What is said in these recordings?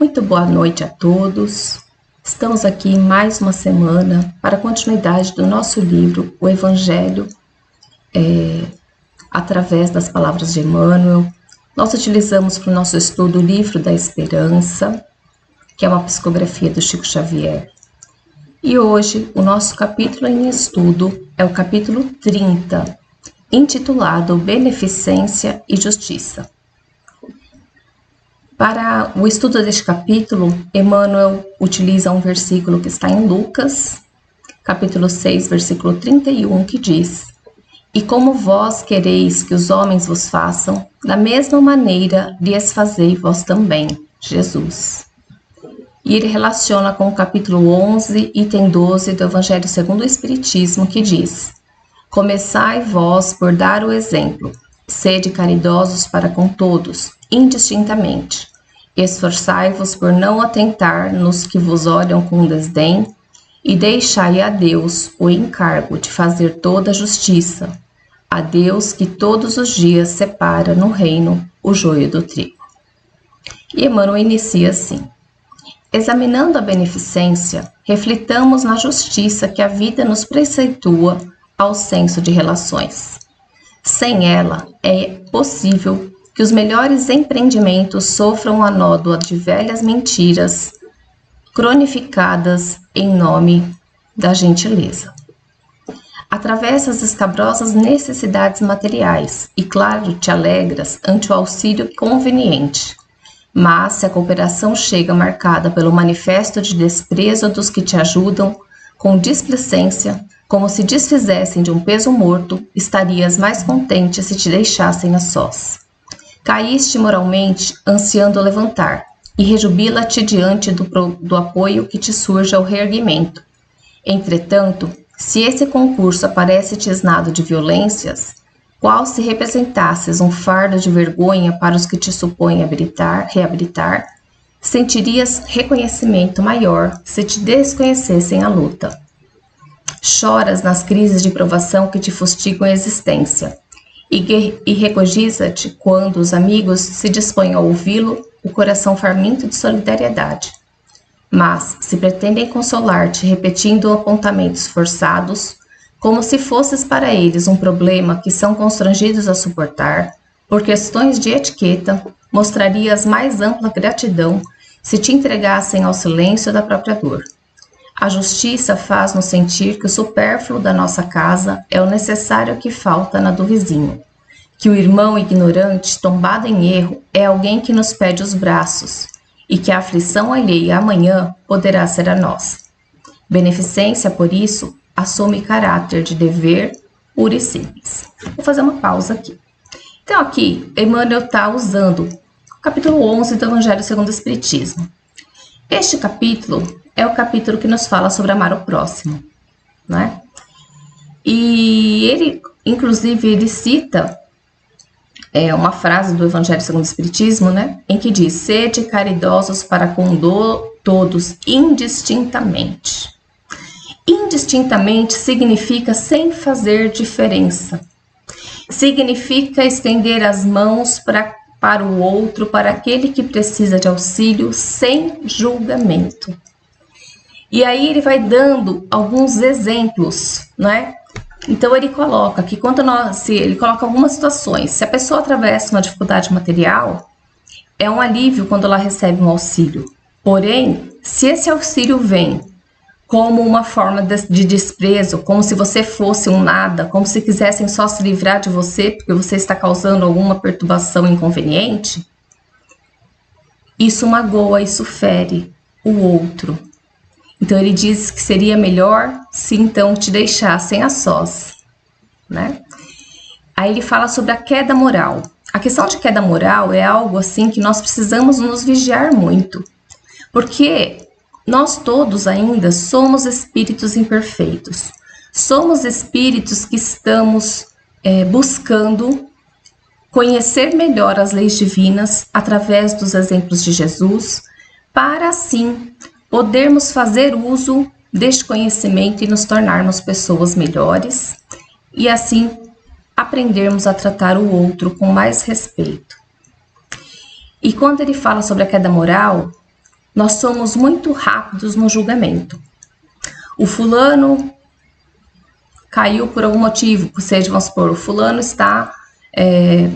Muito boa noite a todos. Estamos aqui em mais uma semana para a continuidade do nosso livro, o Evangelho, através das palavras de Emmanuel. Nós utilizamos para o nosso estudo o Livro da Esperança, que é uma psicografia do Chico Xavier. E hoje o nosso capítulo em estudo é o capítulo 30, intitulado Beneficência e Justiça. Para o estudo deste capítulo, Emmanuel utiliza um versículo que está em Lucas, capítulo 6, versículo 31, que diz: E como vós quereis que os homens vos façam, da mesma maneira lhes fazei vós também, Jesus. E ele relaciona com o capítulo 11, item 12 do Evangelho segundo o Espiritismo, que diz: Começai vós por dar o exemplo, sede caridosos para com todos, indistintamente. Esforçai-vos por não atentar nos que vos olham com desdém, e deixai a Deus o encargo de fazer toda a justiça, a Deus que todos os dias separa no reino o joio do trigo. E Emmanuel inicia assim: Examinando a beneficência, reflitamos na justiça que a vida nos preceitua ao senso de relações. Sem ela, é possível que os melhores empreendimentos sofram a nódoa de velhas mentiras cronificadas em nome da gentileza. Através das escabrosas necessidades materiais, e claro, te alegras ante o auxílio conveniente. Mas se a cooperação chega marcada pelo manifesto de desprezo dos que te ajudam, com displicência, como se desfizessem de um peso morto, estarias mais contente se te deixassem a sós. Caíste moralmente, ansiando levantar, e rejubila-te diante do apoio que te surge ao reerguimento. Entretanto, se esse concurso aparece tisnado de violências, qual se representasses um fardo de vergonha para os que te supõem reabilitar, sentirias reconhecimento maior se te desconhecessem a luta. Choras nas crises de provação que te fustigam a existência, e regozija-te quando os amigos se dispõem a ouvi-lo, o coração faminto de solidariedade. Mas, se pretendem consolar-te repetindo apontamentos forçados, como se fosses para eles um problema que são constrangidos a suportar, por questões de etiqueta, mostrarias mais ampla gratidão se te entregassem ao silêncio da própria dor. A justiça faz-nos sentir que o supérfluo da nossa casa é o necessário que falta na do vizinho, que o irmão ignorante, tombado em erro, é alguém que nos pede os braços, e que a aflição alheia amanhã poderá ser a nossa. Beneficência, por isso, assume caráter de dever puro e simples. Vou fazer uma pausa aqui. Então aqui, Emmanuel está usando o capítulo 11 do Evangelho segundo o Espiritismo. Este capítulo é o capítulo que nos fala sobre amar o próximo, né? E ele, inclusive, ele cita uma frase do Evangelho segundo o Espiritismo, né? Em que diz: sede caridosos para com todos indistintamente. Indistintamente significa sem fazer diferença. Significa estender as mãos para o outro, para aquele que precisa de auxílio, sem julgamento. E aí ele vai dando alguns exemplos, né? Então ele coloca que ele coloca algumas situações. Se a pessoa atravessa uma dificuldade material, é um alívio quando ela recebe um auxílio. Porém, se esse auxílio vem como uma forma de desprezo, como se você fosse um nada, como se quisessem só se livrar de você porque você está causando alguma perturbação inconveniente, isso magoa, isso fere o outro. Então ele diz que seria melhor se então te deixassem a sós, né? Aí ele fala sobre a queda moral. A questão de queda moral é algo assim que nós precisamos nos vigiar muito, porque nós todos ainda somos espíritos imperfeitos. Somos espíritos que estamos buscando conhecer melhor as leis divinas através dos exemplos de Jesus, para assim podermos fazer uso deste conhecimento e nos tornarmos pessoas melhores e assim aprendermos a tratar o outro com mais respeito. E quando ele fala sobre a queda moral, nós somos muito rápidos no julgamento. O fulano caiu por algum motivo, ou seja, vamos supor, o fulano está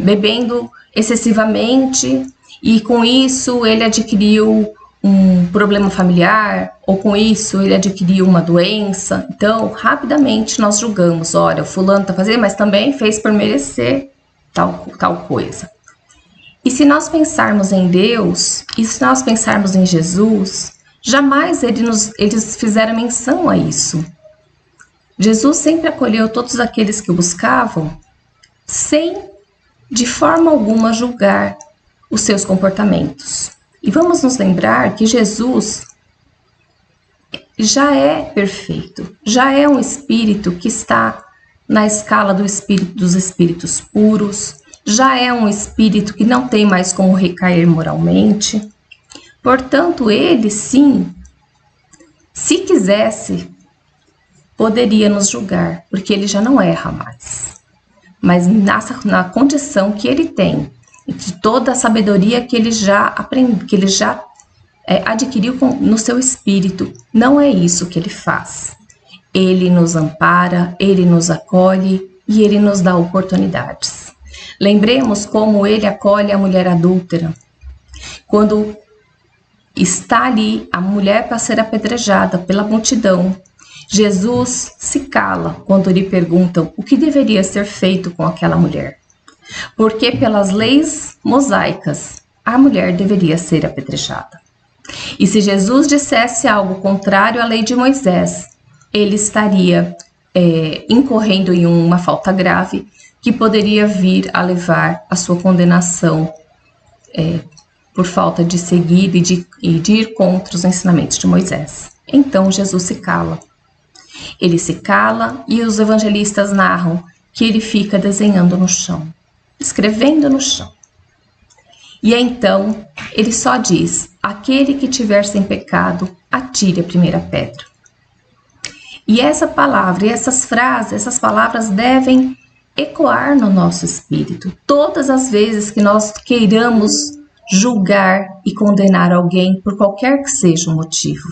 bebendo excessivamente e com isso ele adquiriu um problema familiar, ou com isso ele adquiriu uma doença. Então, rapidamente nós julgamos, olha, o fulano está fazendo, mas também fez por merecer tal coisa. E se nós pensarmos em Deus, e se nós pensarmos em Jesus, jamais eles fizeram menção a isso. Jesus sempre acolheu todos aqueles que o buscavam, sem, de forma alguma, julgar os seus comportamentos. E vamos nos lembrar que Jesus já é perfeito, já é um espírito que está na escala dos espíritos puros, já é um espírito que não tem mais como recair moralmente. Portanto, ele sim, se quisesse, poderia nos julgar, porque ele já não erra mais. Mas na condição que ele tem, e de toda a sabedoria que ele já adquiriu no seu espírito, não é isso que ele faz. Ele nos ampara, ele nos acolhe e ele nos dá oportunidades. Lembremos como ele acolhe a mulher adúltera. Quando está ali a mulher para ser apedrejada pela multidão, Jesus se cala quando lhe perguntam o que deveria ser feito com aquela mulher. Porque pelas leis mosaicas, a mulher deveria ser apedrejada. E se Jesus dissesse algo contrário à lei de Moisés, ele estaria incorrendo em uma falta grave que poderia vir a levar a sua condenação por falta de seguir e de ir contra os ensinamentos de Moisés. Então Jesus se cala. Ele se cala e os evangelistas narram que ele fica desenhando no chão, escrevendo no chão. E então ele só diz: aquele que tiver sem pecado, atire a primeira pedra. E essa palavra e essas palavras devem ecoar no nosso espírito todas as vezes que nós queiramos julgar e condenar alguém por qualquer que seja o motivo.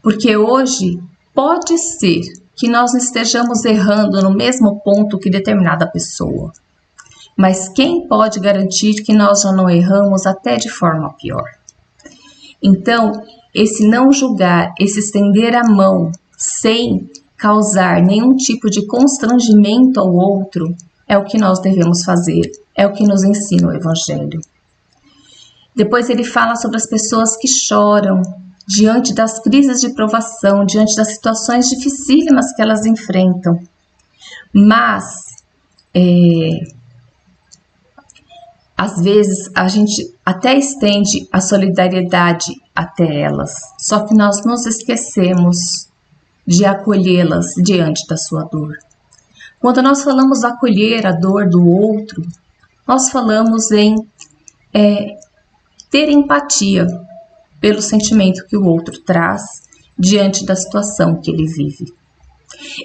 Porque hoje pode ser que nós estejamos errando no mesmo ponto que determinada pessoa. Mas quem pode garantir que nós já não erramos até de forma pior? Então, esse não julgar, esse estender a mão sem causar nenhum tipo de constrangimento ao outro, é o que nós devemos fazer, é o que nos ensina o Evangelho. Depois ele fala sobre as pessoas que choram diante das crises de provação, diante das situações dificílimas que elas enfrentam. Mas, às vezes, a gente até estende a solidariedade até elas, só que nós nos esquecemos de acolhê-las diante da sua dor. Quando nós falamos acolher a dor do outro, nós falamos em ter empatia pelo sentimento que o outro traz diante da situação que ele vive.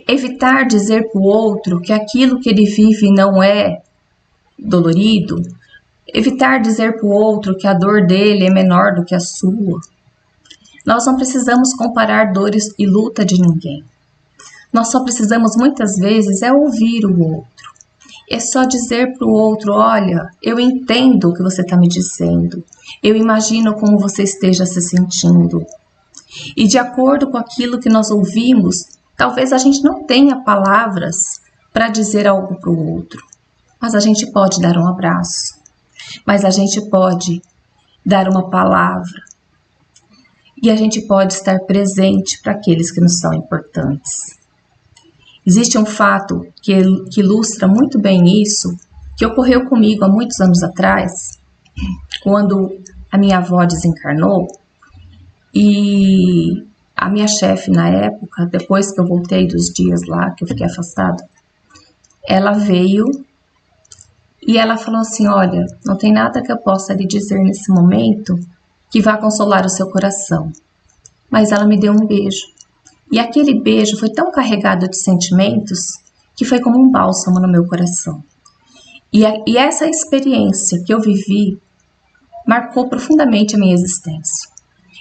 Evitar dizer para o outro que aquilo que ele vive não é dolorido, evitar dizer para o outro que a dor dele é menor do que a sua. Nós não precisamos comparar dores e luta de ninguém. Nós só precisamos muitas vezes ouvir o outro. É só dizer para o outro: olha, eu entendo o que você está me dizendo. Eu imagino como você esteja se sentindo. E de acordo com aquilo que nós ouvimos, talvez a gente não tenha palavras para dizer algo para o outro. Mas a gente pode dar um abraço. Mas a gente pode dar uma palavra. E a gente pode estar presente para aqueles que nos são importantes. Existe um fato que ilustra muito bem isso, que ocorreu comigo há muitos anos atrás, quando a minha avó desencarnou, e a minha chefe na época, depois que eu voltei dos dias lá, que eu fiquei afastada, ela veio e ela falou assim: olha, não tem nada que eu possa lhe dizer nesse momento que vá consolar o seu coração. Mas ela me deu um beijo. E aquele beijo foi tão carregado de sentimentos que foi como um bálsamo no meu coração. E essa experiência que eu vivi marcou profundamente a minha existência.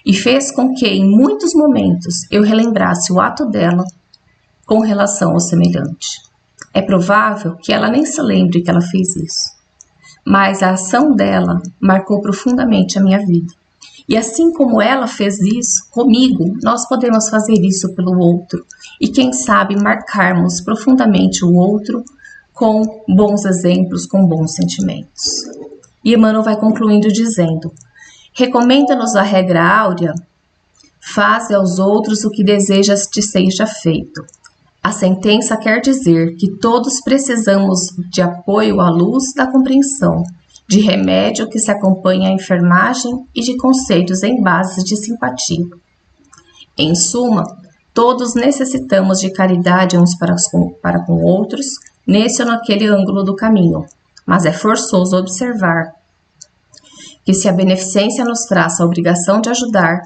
e fez com que, em muitos momentos, eu relembrasse o ato dela com relação ao semelhante. É provável que ela nem se lembre que ela fez isso, mas a ação dela marcou profundamente a minha vida. E assim como ela fez isso comigo, nós podemos fazer isso pelo outro e, quem sabe, marcarmos profundamente o outro com bons exemplos, com bons sentimentos. E Emmanuel vai concluindo dizendo: recomenda-nos a regra áurea, faze aos outros o que desejas te seja feito. A sentença quer dizer que todos precisamos de apoio à luz da compreensão, de remédio que se acompanha à enfermagem e de conselhos em base de simpatia. Em suma, todos necessitamos de caridade uns para com outros, nesse ou naquele ângulo do caminho, mas é forçoso observar que se a beneficência nos traz a obrigação de ajudar,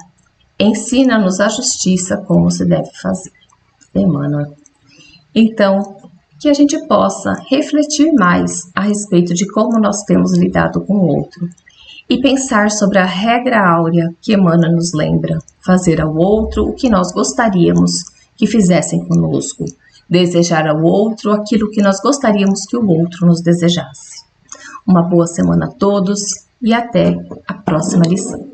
ensina-nos a justiça como se deve fazer. Emmanuel. Então, que a gente possa refletir mais a respeito de como nós temos lidado com o outro e pensar sobre a regra áurea que Emmanuel nos lembra: fazer ao outro o que nós gostaríamos que fizessem conosco, desejar ao outro aquilo que nós gostaríamos que o outro nos desejasse. Uma boa semana a todos e até a próxima lição.